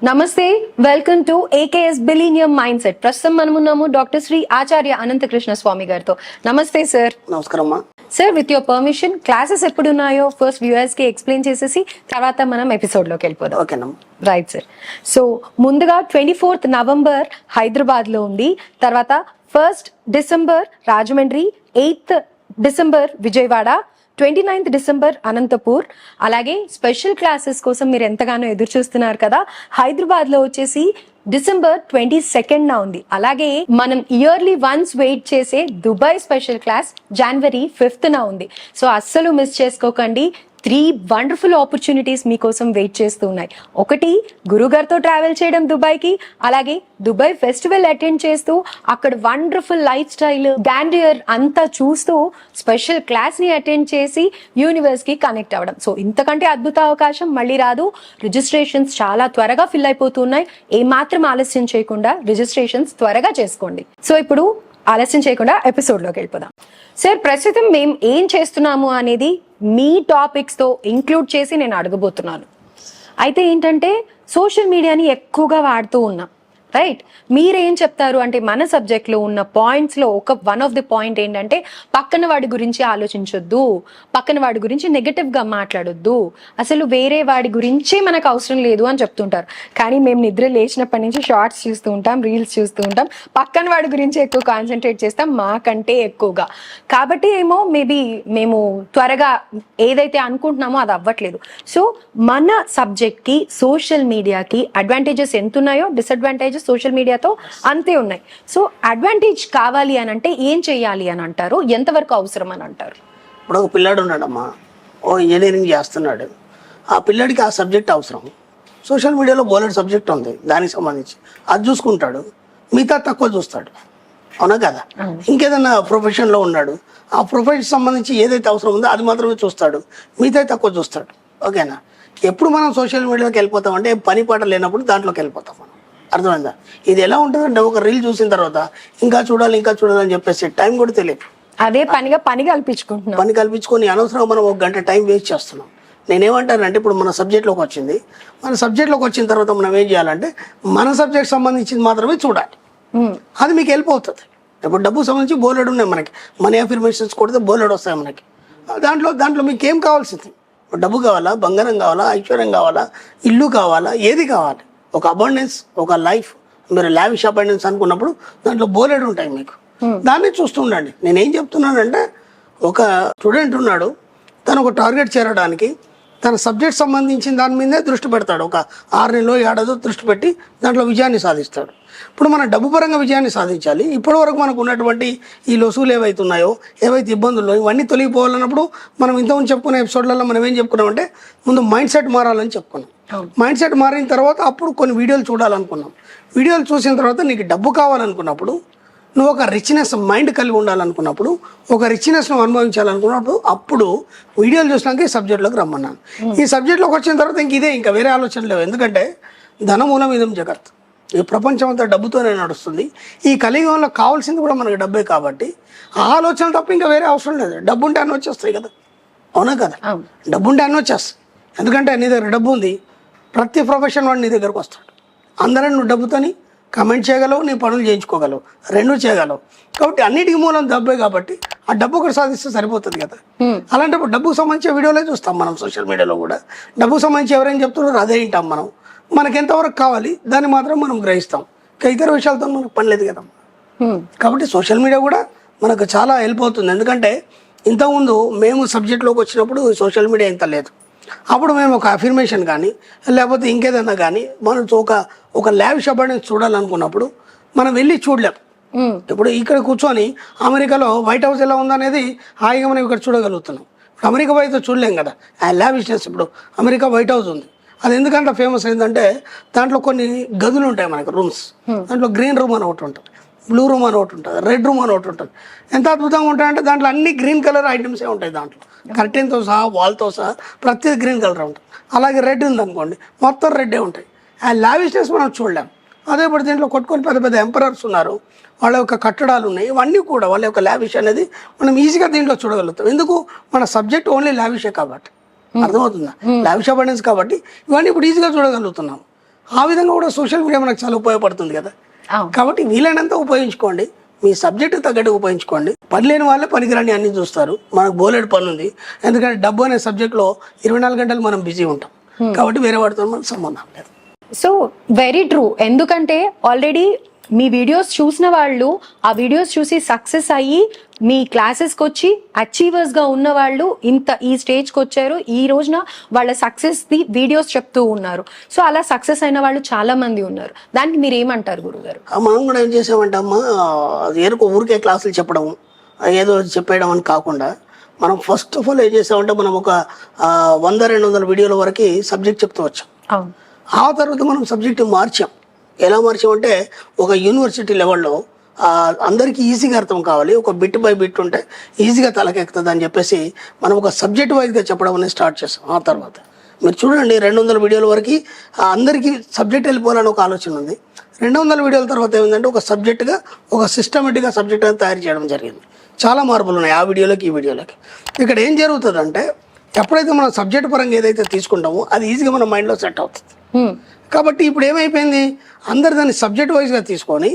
నమస్తే, welcome to AKS billennium mind set. ప్రస్తుతం మనమున్నాము డాక్టర్ శ్రీ ఆచార్య అనంతకృష్ణ స్వామి గారితో. నమస్తే సార్. నమస్కారం sir. With your permission, classes ఎప్పుడు ఉన్నాయో ఫస్ట్ వ్యూయర్స్ కి ఎక్స్ప్లెయిన్ చేసేసి తర్వాత మనం ఎపిసోడ్ లోకి వెళ్ళిపోదాం. ఓకేనమ్మా. Right sir. సో ముందుగా 24th నవంబర్ హైదరాబాద్ లో ఉంది, తర్వాత 1st December Rajahmundry, 8th December Vijayawada, 29th December Anantapur. అలాగే స్పెషల్ క్లాసెస్ కోసం మీరు ఎంతగానో ఎదురు చూస్తున్నారు కదా, హైదరాబాద్ లో వచ్చేసి డిసెంబర్ 22nd ఉంది. అలాగే మనం ఇయర్లీ వన్స్ వెయిట్ చేసే దుబాయ్ స్పెషల్ క్లాస్ జనవరి 5th ఉంది. సో అస్సలు మిస్ చేసుకోకండి. 3 వండర్ఫుల్ ఆపర్చునిటీస్ మీకోసం వెయిట్ చేస్తూ ఉన్నాయి. ఒకటి, గురుగారితో ట్రావెల్ చేయడం దుబాయ్కి, అలాగే దుబాయ్ ఫెస్టివల్ అటెండ్ చేస్తూ అక్కడ వండర్ఫుల్ లైఫ్ స్టైల్ గ్రాండియర్ అంతా చూస్తూ స్పెషల్ క్లాస్ ని అటెండ్ చేసి యూనివర్స్ కి కనెక్ట్ అవ్వడం. సో ఇంతకంటే అద్భుత అవకాశం మళ్ళీ రాదు. రిజిస్ట్రేషన్స్ చాలా త్వరగా ఫిల్ అయిపోతున్నాయి. ఏమాత్రం ఆలస్యం చేయకుండా రిజిస్ట్రేషన్స్ త్వరగా చేసుకోండి. సో ఇప్పుడు ఆలస్యం చేయకుండా ఎపిసోడ్ లోకి వెళ్ళిపోదాం. సార్, ప్రస్తుతం మేము ఏం చేస్తున్నాము అనేది మీ టాపిక్స్ తో ఇంక్లూడ్ చేసి నేను అడగబోతున్నాను. అయితే ఏంటంటే సోషల్ మీడియాని ఎక్కువగా వాడుతూ ఉన్నాం, రైట్? మీరేం చెప్తారు అంటే మన సబ్జెక్ట్ లో ఉన్న పాయింట్స్ లో వన్ ఆఫ్ ది పాయింట్ ఏంటంటే పక్కన వాడి గురించి ఆలోచించొద్దు, పక్కన వాడి గురించి నెగటివ్ గా మాట్లాడొద్దు, అసలు వేరే వాడి గురించే మనకు అవసరం లేదు అని చెప్తుంటారు. కానీ మేము నిద్ర లేచినప్పటి నుంచి షార్ట్స్ చూస్తూ ఉంటాం, రీల్స్ చూస్తూ ఉంటాం, పక్కన వాడి గురించి ఎక్కువ కాన్సన్ట్రేట్ చేస్తాం మాకంటే ఎక్కువగా. కాబట్టి ఏమో మేబీ మేము త్వరగా ఏదైతే అనుకుంటున్నామో అది అవ్వట్లేదు. సో మన సబ్జెక్ట్ కి సోషల్ మీడియాకి అడ్వాంటేజెస్ ఎంత ఉన్నాయో డిసడ్వాంటేజెస్ సోషల్ మీడియాతో అంతే ఉన్నాయి. సో అడ్వాంటేజ్ కావాలి అని అంటే ఏం చెయ్యాలి అని అంటారు, ఎంతవరకు అవసరం అని అంటారు? ఇప్పుడు ఒక పిల్లాడు ఉన్నాడమ్మా, ఓ ఇంజనీరింగ్ చేస్తున్నాడు. ఆ పిల్లాడికి ఆ సబ్జెక్ట్ అవసరం. సోషల్ మీడియాలో బోలెడ్ సబ్జెక్ట్ ఉంది దానికి సంబంధించి, అది చూసుకుంటాడు, మిగతా తక్కువ చూస్తాడు. అవునా కదా? ఇంకేదన్నా ప్రొఫెషన్లో ఉన్నాడు, ఆ ప్రొఫెషన్ సంబంధించి ఏదైతే అవసరం ఉందో అది మాత్రమే చూస్తాడు, మిగతా తక్కువ చూస్తాడు. ఓకేనా? ఎప్పుడు మనం సోషల్ మీడియాలోకి వెళ్ళిపోతాం అంటే పని పాట లేనప్పుడు దాంట్లోకి వెళ్ళిపోతాం మనం. అర్థమైందా? ఇది ఎలా ఉంటుందంటే ఒక రీల్ చూసిన తర్వాత ఇంకా చూడాలి అని చెప్పేసి టైం కూడా తెలియదు. అదే పని కల్పించుకొని అనవసరంగా మనం 1 గంట టైం వేస్ట్ చేస్తున్నాం. నేనేమంటానంటే ఇప్పుడు మన సబ్జెక్ట్లోకి వచ్చింది, మన సబ్జెక్ట్లోకి వచ్చిన తర్వాత మనం ఏం చేయాలంటే మన సబ్జెక్ట్ సంబంధించింది మాత్రమే చూడాలి. అది మీకు వెళ్ళిపోతుంది. ఇప్పుడు డబ్బు సంబంధించి బోలెడు ఉన్నాయి మనకి, మనీ అఫర్మేషన్స్ కొడితే బోలెడు వస్తాయి మనకి. దాంట్లో మీకు ఏం కావాల్సింది? డబ్బు కావాలా, బంగారం కావాలా, ఐశ్వర్యం కావాలా, ఇల్లు కావాలా, ఏది కావాలి? ఒక అబండెన్స్, ఒక లైఫ్, మీరు లావిష్ అబండెన్స్ అనుకున్నప్పుడు దాంట్లో బోలెడు ఉంటాయి మీకు. దాన్ని చూస్తూ ఉండండి. నేనేం చెప్తున్నానంటే, ఒక స్టూడెంట్ ఉన్నాడు, తను ఒక టార్గెట్ చేరడానికి తన సబ్జెక్ట్ సంబంధించిన దాని మీదే దృష్టి పెడతాడు. ఒక 6 నెలలో 7 దృష్టి పెట్టి దాంట్లో విజయాన్ని సాధిస్తాడు. ఇప్పుడు మన డబ్బు పరంగా విజయాన్ని సాధించాలి. ఇప్పటి వరకు మనకు ఉన్నటువంటి ఈ లొసుగులు ఏవైతే ఉన్నాయో, ఏవైతే ఇబ్బందులు, ఇవన్నీ తొలగిపోవాలన్నప్పుడు మనం ఇంతకుముందు చెప్పుకునే ఎపిసోడ్లలో మనం ఏం చెప్పుకున్నామంటే, ముందు మైండ్ సెట్ మారాలని చెప్పుకున్నాం. మైండ్ సెట్ మారిన తర్వాత అప్పుడు కొన్ని వీడియోలు చూడాలనుకున్నాం. వీడియోలు చూసిన తర్వాత నీకు డబ్బు కావాలనుకున్నప్పుడు, నువ్వు ఒక రిచ్నెస్ మైండ్ కలిగి ఉండాలనుకున్నప్పుడు, ఒక రిచ్నెస్ నువ్వు అనుభవించాలనుకున్నప్పుడు, అప్పుడు వీడియోలు చూసినాక ఈ సబ్జెక్ట్లోకి రమ్మన్నాను. ఈ సబ్జెక్ట్లోకి వచ్చిన తర్వాత ఇంకా వేరే ఆలోచన లేవు. ఎందుకంటే ధనమూలం ఇదం జగత్, ఈ ప్రపంచం అంతా డబ్బుతోనే నడుస్తుంది. ఈ కలియుగంలో కావాల్సింది కూడా మనకి డబ్బే. కాబట్టి ఆ ఆలోచన తప్ప ఇంకా వేరే అవసరం లేదు. డబ్బు ఉంటే అన్నీ వచ్చేస్తాయి కదా. అవునా కదా? డబ్బు ఉంటే అన్నీ వచ్చేస్తాయి. ఎందుకంటే నీ దగ్గర డబ్బు ఉంది, ప్రతి ప్రొఫెషన్ వాడు నీ దగ్గరకు వస్తాడు. అందరం నువ్వు డబ్బుతోని కమెంట్ చేయగలవు, నీ పనులు చేయించుకోగలవు, 2 చేయగలవు. కాబట్టి అన్నిటికీ మూలం డబ్బే. కాబట్టి ఆ డబ్బు ఒకటి సాధిస్తే సరిపోతుంది కదా. అలాంటప్పుడు డబ్బుకు సంబంధించిన వీడియోలే చూస్తాం మనం. సోషల్ మీడియాలో కూడా డబ్బుకు సంబంధించి ఎవరైనా చెప్తున్నారో అదే వింటాం మనం. మనకి ఎంతవరకు కావాలి దాన్ని మాత్రం మనం గ్రహిస్తాం. ఇంకా ఇతర విషయాలతో మనకు పని లేదు కదా. కాబట్టి సోషల్ మీడియా కూడా మనకు చాలా హెల్ప్ అవుతుంది. ఎందుకంటే ఇంతకుముందు మేము సబ్జెక్ట్లోకి వచ్చినప్పుడు సోషల్ మీడియా ఇంత లేదు. అప్పుడు మేము ఒక అఫర్మేషన్ కానీ లేకపోతే ఇంకేదన్నా కానీ మనం ఒక లావిష్ అబండెన్స్ చూడాలనుకున్నప్పుడు మనం వెళ్ళి చూడలేం. ఇప్పుడు ఇక్కడ కూర్చొని అమెరికాలో వైట్ హౌస్ ఎలా ఉందనేది హాయిగా మనం ఇక్కడ చూడగలుగుతున్నాం. అమెరికా వైపు చూడలేం కదా ఆ లావిష్నెస్. ఇప్పుడు అమెరికా వైట్ హౌస్ ఉంది, అది ఎందుకంటే ఫేమస్ అయిందంటే దాంట్లో కొన్ని గదులు ఉంటాయి మనకు, రూమ్స్. దాంట్లో గ్రీన్ రూమ్ అని ఒకటి ఉంటుంది, బ్లూ రూమ్ అని ఒకటి ఉంటుంది, రెడ్ రూమ్ అని ఒకటి ఉంటుంది. ఎంత అద్భుతంగా ఉంటాయంటే దాంట్లో అన్ని గ్రీన్ కలర్ ఐటమ్సే ఉంటాయి. దాంట్లో కర్టెన్తో సహా, వాల్తో సహా ప్రతిదీ గ్రీన్ కలర్ ఉంటుంది. అలాగే రెడ్ ఉందనుకోండి, మొత్తం రెడ్డే ఉంటాయి. ఆ లావిష్నెస్ మనం చూడలేం. అదే ఇప్పుడు దీంట్లో కొట్టుకొని పెద్ద ఎంపరర్స్ ఉన్నారు, వాళ్ళ యొక్క కట్టడాలు ఉన్నాయి, ఇవన్నీ కూడా వాళ్ళ యొక్క లావిష్ అనేది మనం ఈజీగా దీంట్లో చూడగలుగుతాం. ఎందుకు? మన సబ్జెక్ట్ ఓన్లీ లావిషే కాబట్టి. అర్థమవుతుందా? లావిష్ అబండెన్స్ కాబట్టి ఇవన్నీ ఇప్పుడు ఈజీగా చూడగలుగుతున్నాం. ఆ విధంగా కూడా సోషల్ మీడియా మనకు చాలా ఉపయోగపడుతుంది కదా. అవును. కాబట్టి వీలైనంత ఉపయోగించుకోండి, మీ సబ్జెక్టు తగ్గట్టు ఉపయోగించుకోండి. పని లేని వాళ్ళే పనికిరాని అన్ని చూస్తారు. మనకు బోలెడు పని ఉంది, ఎందుకంటే డబ్బు అనే సబ్జెక్ట్లో 24 గంటలు మనం బిజీ ఉంటాం. కాబట్టి వేరే వాటితో మనకు సంబంధం లేదు. So very true. ఎందుకంటే ఆల్రెడీ మీ వీడియోస్ చూసిన వాళ్ళు ఆ వీడియోస్ చూసి సక్సెస్ అయ్యి మీ క్లాసెస్కి వచ్చి అచీవర్స్గా ఉన్న వాళ్ళు ఈ స్టేజ్కి వచ్చారు. ఈ రోజున వాళ్ళ సక్సెస్ది వీడియోస్ చెప్తూ ఉన్నారు. సో అలా సక్సెస్ అయిన వాళ్ళు చాలా మంది ఉన్నారు. దానికి మీరు ఏమంటారు గురుగారు? మనం కూడా ఏం చేసామంటే అమ్మా, ఊరికే క్లాసులు చెప్పడం ఏదో చెప్పేయడం అని కాకుండా మనం ఫస్ట్ ఆఫ్ ఆల్ ఏం చేసామంటే మనం ఒక 100-200 వీడియోల వరకు సబ్జెక్ట్ చెప్తూ వచ్చాం. అవును. ఆ తర్వాత మనం సబ్జెక్టు మార్చాం. ఎలా మార్చామంటే ఒక యూనివర్సిటీ లెవెల్లో అందరికీ ఈజీగా అర్థం కావాలి, ఒక బిట్ బై బిట్ ఉంటే ఈజీగా తలకెక్కుతుంది అని చెప్పేసి మనం ఒక సబ్జెక్ట్ వైజ్గా చెప్పడం అనేది స్టార్ట్ చేస్తాం. ఆ తర్వాత మీరు చూడండి 200 వీడియోల వరకు అందరికీ సబ్జెక్ట్ వెళ్ళిపోవాలని ఒక ఆలోచన ఉంది. 200 వీడియోల తర్వాత ఏమిందంటే ఒక సబ్జెక్టుగా ఒక సిస్టమేటిక్గా సబ్జెక్ట్ అనేది తయారు చేయడం జరిగింది. చాలా మార్పులు ఉన్నాయి ఆ వీడియోలకి ఈ వీడియోలకి. ఇక్కడ ఏం జరుగుతుందంటే ఎప్పుడైతే మనం సబ్జెక్ట్ పరంగా ఏదైతే తీసుకుంటామో అది ఈజీగా మన మైండ్లో సెట్ అవుతుంది. కాబట్టి ఇప్పుడు ఏమైపోయింది, అందరు దాన్ని సబ్జెక్ట్ వైజ్గా తీసుకొని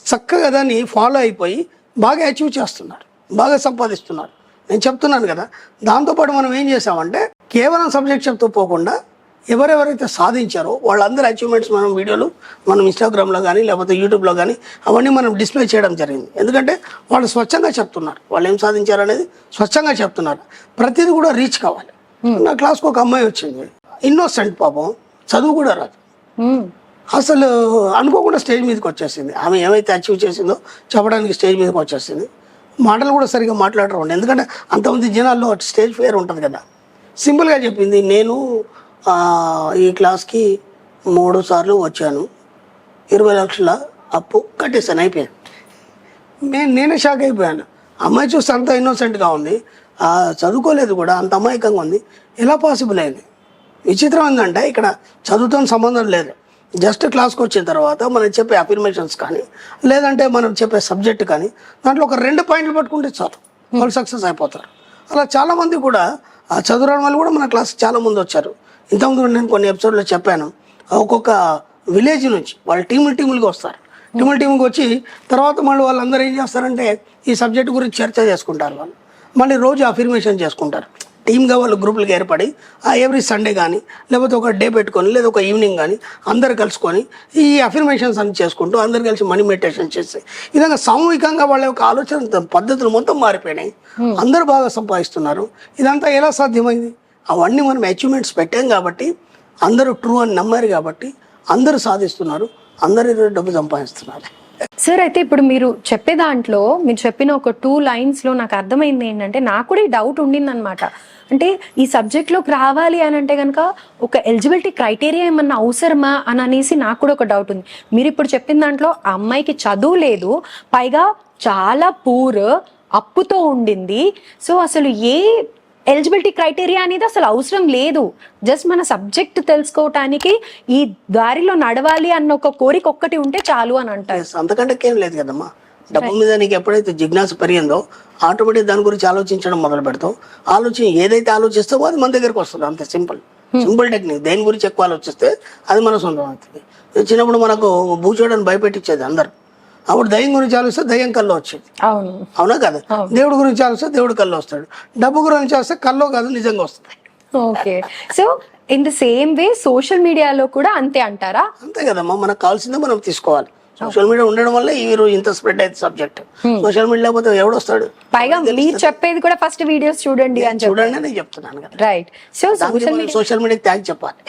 చక్కగా దాన్ని ఫాలో అయిపోయి బాగా అచీవ్ చేస్తున్నారు, బాగా సంపాదిస్తున్నారు. నేను చెప్తున్నాను కదా. దాంతోపాటు మనం ఏం చేసామంటే కేవలం సబ్జెక్ట్ చెప్తూ పోకుండా ఎవరెవరైతే సాధించారో వాళ్ళందరి అచీవ్మెంట్స్ మనం వీడియోలు మనం ఇన్స్టాగ్రామ్లో కానీ లేకపోతే యూట్యూబ్లో కానీ అవన్నీ మనం డిస్ప్లే చేయడం జరిగింది. ఎందుకంటే వాళ్ళు స్వచ్ఛంగా చెప్తున్నారు, వాళ్ళు ఏం సాధించారు అనేది స్వచ్ఛంగా చెప్తున్నారు. ప్రతిదీ కూడా రీచ్ కావాలి. నా క్లాస్కి ఒక అమ్మాయి వచ్చింది, ఇన్నోసెంట్, పాపం చదువు కూడా రాదు, అసలు అనుకోకుండా స్టేజ్ మీదకి వచ్చేసింది. ఆమె ఏమైతే అచీవ్ చేసిందో చెప్పడానికి స్టేజ్ మీదకి వచ్చేసింది. మాటలు కూడా సరిగ్గా మాట్లాడరు, ఎందుకంటే అంతమంది జనాల్లో స్టేజ్ ఫియర్ ఉంటుంది కదా. సింపుల్గా చెప్పింది, నేను ఈ క్లాస్కి 3 సార్లు వచ్చాను, 20 లక్షల అప్పు కట్టేసాను, అయిపోయాను. నేనే షాక్ అయిపోయాను. అమ్మాయి చూస్తే అంత ఇన్నోసెంట్గా ఉంది, చదువుకోలేదు కూడా, అంత అమాయకంగా ఉంది, ఎలా పాసిబుల్ అయింది? విచిత్రం ఏంటంటే ఇక్కడ చదువుతో సంబంధం లేదు. జస్ట్ క్లాస్కి వచ్చిన తర్వాత మనం చెప్పే అఫర్మేషన్స్ కానీ లేదంటే మనం చెప్పే సబ్జెక్ట్ కానీ దాంట్లో ఒక 2 పాయింట్లు పట్టుకుంటే చాలు, వాళ్ళు సక్సెస్ అయిపోతారు. అలా చాలామంది కూడా చదువురాని వాళ్ళు కూడా మన క్లాస్ చాలా మంది వచ్చారు. ఇంతకుముందు నేను కొన్ని ఎపిసోడ్లో చెప్పాను, ఒక్కొక్క విలేజ్ నుంచి వాళ్ళు టీములుగా వస్తారు. టీములుగా వచ్చి తర్వాత మళ్ళీ వాళ్ళందరూ ఏం చేస్తారంటే ఈ సబ్జెక్ట్ గురించి చర్చ చేసుకుంటారు. వాళ్ళు మళ్ళీ రోజు అఫర్మేషన్ చేసుకుంటారు. టీమ్గా వాళ్ళు గ్రూపులుగా ఏర్పడి ఎవ్రీ సండే కానీ లేకపోతే ఒక డే పెట్టుకొని లేదా ఒక ఈవినింగ్ కానీ అందరు కలుసుకొని ఈ అఫర్మేషన్స్ అన్ని చేసుకుంటూ అందరు కలిసి మనీ మెడిటేషన్ చేస్తే ఈ విధంగా సామూహికంగా వాళ్ళ యొక్క ఆలోచన పద్ధతులు మొత్తం మారిపోయినాయి. అందరూ బాగా సంపాదిస్తున్నారు. ఇదంతా ఎలా సాధ్యమైంది? అవన్నీ మనం అచీవ్మెంట్స్ పెట్టాం కాబట్టి, అందరూ ట్రూ అని నమ్మారు కాబట్టి అందరూ సాధిస్తున్నారు, అందరూ డబ్బు సంపాదిస్తున్నారు. సార్, అయితే ఇప్పుడు మీరు చెప్పే దాంట్లో మీరు చెప్పిన ఒక 2 లైన్స్లో నాకు అర్థమైంది ఏంటంటే, నాకు కూడా ఈ డౌట్ ఉండిందనమాట. అంటే ఈ సబ్జెక్ట్లోకి రావాలి అని అంటే కనుక ఒక ఎలిజిబిలిటీ క్రైటీరియా ఏమన్నా అవసరమా అని అనేసి నాకు కూడా ఒక డౌట్ ఉంది. మీరు ఇప్పుడు చెప్పిన దాంట్లో ఆ అమ్మాయికి చదువు లేదు, పైగా చాలా పూర్, అప్పుతో ఉండింది. సో అసలు ఏ ఎలిజిబిలిటీ క్రైటీరియా అనేది అసలు అవసరం లేదు. జస్ట్ మన సబ్జెక్ట్ తెలుసుకోవటానికి ఈ దారిలో నడవాలి అన్న ఒక కోరిక ఒక్కటి ఉంటే చాలు అని అంటారు. అంతకంటే ఏం లేదు కదమ్మా. డబ్బు మీద నీకు ఎప్పుడైతే జిజ్ఞాస పెరిగిందో ఆటోమేటిక్ దాని గురించి ఆలోచించడం మొదలు పెడతావు. ఏదైతే ఆలోచిస్తావో అది మన దగ్గరకు వస్తుంది. అంతే సింపుల్ టెక్నిక్. దేని గురించి ఎక్కువ ఆలోచిస్తే అది మన సొంతం అవుతుంది. చిన్నప్పుడు మనకు భూచోడని భయపెట్టించేది అందరు. అప్పుడు దయ్యం గురించి ఆలోచిస్తే దయ్యం కల్లో వచ్చేది, అవునా కదా? దేవుడి గురించి ఆలోచిస్తే దేవుడు కల్లో వస్తాడు. డబ్బు గురించి ఆలోచిస్తే కల్లో కాదు నిజంగా వస్తుంది. Okay. So in the same way social మీడియాలో కూడా అంతే అంటారా? అంతే కదమ్మా. మనకు కావాల్సిందే మనం తీసుకోవాలి. సోషల్ మీడియా ఉండడం వల్ల ఈ రోజు ఇంత స్ప్రెడ్ అయితే సబ్జెక్ట్. సోషల్ మీడియా లేకపోతే ఎవడొస్తాడు? పైగా మీరు చెప్పేది కూడా ఫస్ట్ వీడియోస్ చూడండి అని చూడండి నేను చెప్తున్నాను కదా. రైట్. సో సోషల్ మీడియాకి థ్యాంక్స్ చెప్పాలి.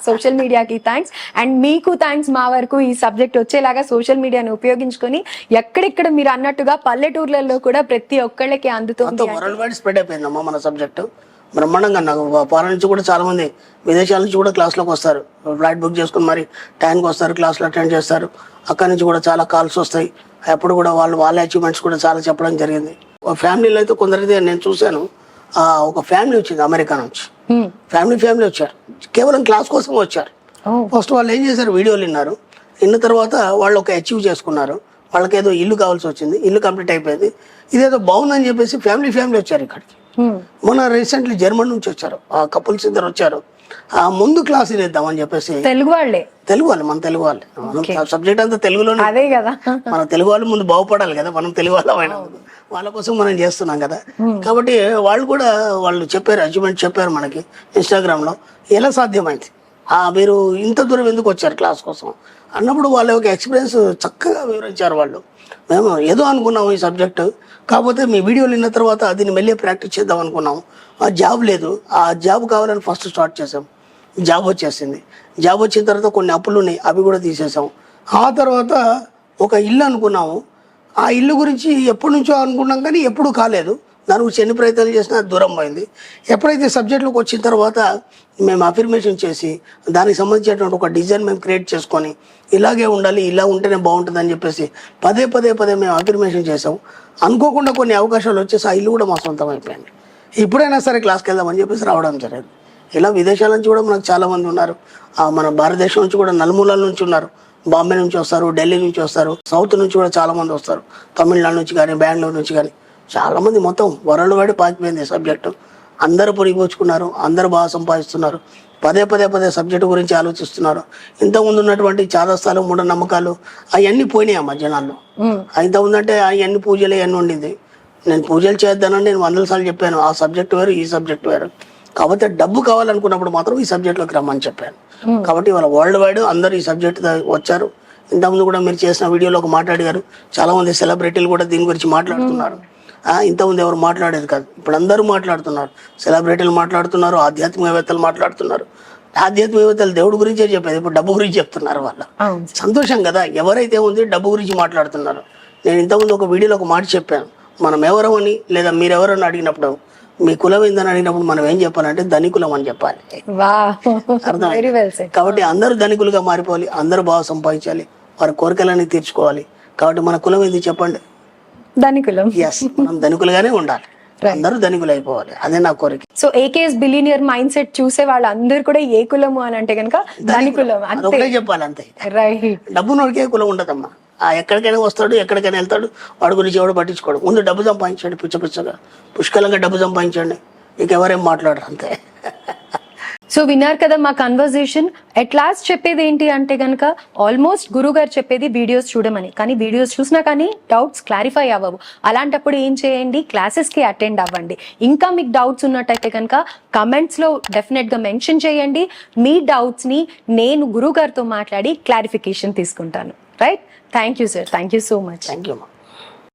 సోషల్ మీడియాకి థ్యాంక్స్ అండ్ మీకు థ్యాంక్స్. మా వరకు ఈ సబ్జెక్ట్ వచ్చేలాగా సోషల్ మీడియాను ఉపయోగించుకొని ఎక్కడెక్కడ మీరు అన్నట్టుగా పల్లెటూర్లలో కూడా ప్రతి ఒక్కళ్ళకి అందుతుంది. వరల్డ్ వైడ్ స్ప్రెడ్ అయిపోయిందమ్మా మన సబ్జెక్టు బ్రహ్మాండంగా. నాకు ఫారెన్ నుంచి కూడా చాలా మంది, విదేశాల నుంచి కూడా క్లాస్లోకి వస్తారు. ఫ్లైట్ బుక్ చేసుకుని మరి టైంకి వస్తారు, క్లాస్లో అటెండ్ చేస్తారు. అక్కడి నుంచి కూడా చాలా కాల్స్ వస్తాయి. అప్పుడు కూడా వాళ్ళ అచీవ్మెంట్స్ కూడా చాలా చెప్పడం జరిగింది. ఫ్యామిలీలో అయితే కొందరైతే నేను చూశాను, ఒక ఫ్యామిలీ వచ్చింది అమెరికా నుంచి. ఫ్యామిలీ వచ్చారు, కేవలం క్లాస్ కోసం వచ్చారు. ఫస్ట్ వాళ్ళు ఏం చేశారు, వీడియోలు విన్న తర్వాత వాళ్ళు ఒక అచీవ్ చేసుకున్నారు. వాళ్ళకి ఏదో ఇల్లు కావాల్సి వచ్చింది, ఇల్లు కంప్లీట్ అయిపోయింది. ఇదేదో బాగుందని చెప్పేసి ఫ్యామిలీ వచ్చారు ఇక్కడికి. మొన్న రీసెంట్లీ జర్మన్ నుంచి వచ్చారు, ఆ కపుల్స్ ఇద్దరు వచ్చారు. ముందు క్లాస్ ఇద్దామని చెప్పేసి తెలుగు వాళ్ళే తెలుగు వాళ్ళు మన తెలుగు వాళ్ళు సబ్జెక్ట్ అంతా తెలుగులోనే అదే కదా. మన తెలుగు వాళ్ళు ముందు బాగుపడాలి కదా, మనం తెలుగు వాళ్ళం అయినందుకు వాళ్ళ కోసం మనం చేస్తున్నాం కదా. కాబట్టి వాళ్ళు కూడా వాళ్ళు చెప్పారు, అచీవ్మెంట్ చెప్పారు మనకి ఇన్స్టాగ్రామ్ లో. ఎలా సాధ్యమైంది, మీరు ఇంత దూరం ఎందుకు వచ్చారు క్లాస్ కోసం అన్నప్పుడు వాళ్ళ యొక్క ఎక్స్పీరియన్స్ చక్కగా వివరించారు వాళ్ళు. మేము ఏదో అనుకున్నాము ఈ సబ్జెక్టు, కాకపోతే మీ వీడియోలు విన్న తర్వాత దీన్ని మళ్ళీ ప్రాక్టీస్ చేద్దాం అనుకున్నాము. ఆ జాబ్ లేదు, ఆ జాబ్ కావాలని ఫస్ట్ స్టార్ట్ చేసాం. జాబ్ వచ్చేసింది. జాబ్ వచ్చిన తర్వాత కొన్ని అప్పులు ఉన్నాయి, అవి కూడా తీసేసాం. ఆ తర్వాత ఒక ఇల్లు అనుకున్నాము. ఆ ఇల్లు గురించి ఎప్పటి నుంచో అనుకున్నాం కానీ ఎప్పుడూ కాలేదు. దాని గురించి ఎన్ని ప్రయత్నాలు చేసినా దూరం పోయింది. ఎప్పుడైతే సబ్జెక్ట్లోకి వచ్చిన తర్వాత మేము అఫర్మేషన్ చేసి దానికి సంబంధించినటువంటి ఒక డిజైన్ మేము క్రియేట్ చేసుకొని ఇలాగే ఉండాలి, ఇలా ఉంటేనే బాగుంటుంది అని చెప్పేసి పదే పదే పదే మేము అఫర్మేషన్ చేసాం. అనుకోకుండా కొన్ని అవకాశాలు వచ్చేసి ఆ ఇల్లు కూడా మా సొంతం అయిపోయింది. ఇప్పుడైనా సరే క్లాస్కి వెళ్దామని చెప్పేసి రావడం జరిగింది. ఇలా విదేశాల నుంచి కూడా మనకు చాలామంది ఉన్నారు. మన భారతదేశం నుంచి కూడా నలుమూలల నుంచి ఉన్నారు. బాంబే నుంచి వస్తారు, ఢిల్లీ నుంచి వస్తారు, సౌత్ నుంచి కూడా చాలామంది వస్తారు, తమిళనాడు నుంచి కానీ బెంగళూరు నుంచి కానీ చాలామంది. మొత్తం వరల్డ్ వైడ్ పాకిపోయింది సబ్జెక్టు. అందరూ పొడిగిపోచుకున్నారు, అందరూ బాగా సంపాదిస్తున్నారు. పదే పదే పదే సబ్జెక్టు గురించి ఆలోచిస్తున్నారు. ఇంతకుముందు ఉన్నటువంటి చాదస్తాలు, మూఢనమ్మకాలు అవన్నీ పోయినాయి ఆ మధ్యాహ్నాల్లో. ఇంతకుముందు అంటే అవన్నీ పూజలు అవన్నీ ఉండింది. నేను పూజలు చేద్దానని నేను 100 సార్లు చెప్పాను. ఆ సబ్జెక్ట్ వేరు, ఈ సబ్జెక్ట్ వేరు. కాకపోతే డబ్బు కావాలనుకున్నప్పుడు మాత్రం ఈ సబ్జెక్ట్లోకి రమ్మని చెప్పాను. కాబట్టి వాళ్ళ వరల్డ్ వైడ్ అందరూ ఈ సబ్జెక్ట్ వచ్చారు. ఇంతకుముందు కూడా మీరు చేసిన వీడియోలో ఒక మాట్లాడారు. చాలా మంది సెలబ్రిటీలు కూడా దీని గురించి మాట్లాడుతున్నారు. ఇంతకుముందు ఎవరు మాట్లాడేది కాదు, ఇప్పుడు అందరూ మాట్లాడుతున్నారు. సెలబ్రిటీలు మాట్లాడుతున్నారు, ఆధ్యాత్మికవేత్తలు మాట్లాడుతున్నారు. ఆధ్యాత్మికవేత్తలు దేవుడి గురించే చెప్పేది, ఇప్పుడు డబ్బు గురించి చెప్తున్నారు. వాళ్ళు సంతోషం కదా. ఎవరైతే ఉంది డబ్బు గురించి మాట్లాడుతున్నారు. నేను ఇంతకుముందు ఒక వీడియోలో ఒక మాట చెప్పాను. మనం ఎవరమని లేదా మీరెవరని అడిగినప్పుడు, మీ కులం ఏందని అడిగినప్పుడు మనం ఏం చెప్పాలంటే ధనికులం అని చెప్పాలి. అర్థమైంది. కాబట్టి అందరూ ధనికులుగా మారిపోవాలి, అందరూ బాగా సంపాదించాలి, వారి కోరికలన్నీ తీర్చుకోవాలి. కాబట్టి మన కులం ఏంది చెప్పండి? ధనికులం. ఎస్, మనం ధనికులుగానే ఉండాలి, అందరూ ధనికులు అయిపోవాలి. అదే నా కోరిక. So AKS billionaire mind set చూసే వాళ్ళందరూ కూడా ఏ కులము అని అంటే కనుక ధనికులం ఒకటే చెప్పాలి అంతే. రైట్. డబ్బు నోడికే కులం ఉండదమ్మా. ఎక్కడికైనా వస్తాడు, ఎక్కడికైనా వెళ్తాడు, వాడి గురించి ఎవడు పట్టించుకోడు. ముందు డబ్బు సంపాదించండి, పుచ్చగా పుష్కలంగా డబ్బు సంపాదించండి, ఇక ఎవరేం మాట్లాడరు అంతే. సో విన్నారు కదా మా కన్వర్జేషన్. ఎట్ లాస్ట్ చెప్పేది ఏంటి అంటే కనుక ఆల్మోస్ట్ గురువు గారు చెప్పేది వీడియోస్ చూడమని, కానీ వీడియోస్ చూసినా కానీ డౌట్స్ క్లారిఫై అవ్వవు. అలాంటప్పుడు ఏం చేయండి, క్లాసెస్కి అటెండ్ అవ్వండి. ఇంకా మీకు డౌట్స్ ఉన్నట్టయితే కనుక కమెంట్స్లో డెఫినెట్గా మెన్షన్ చేయండి. మీ డౌట్స్ని నేను గురువు గారితో మాట్లాడి క్లారిఫికేషన్ తీసుకుంటాను. Right. Thank you sir, thank you so much. Thank you.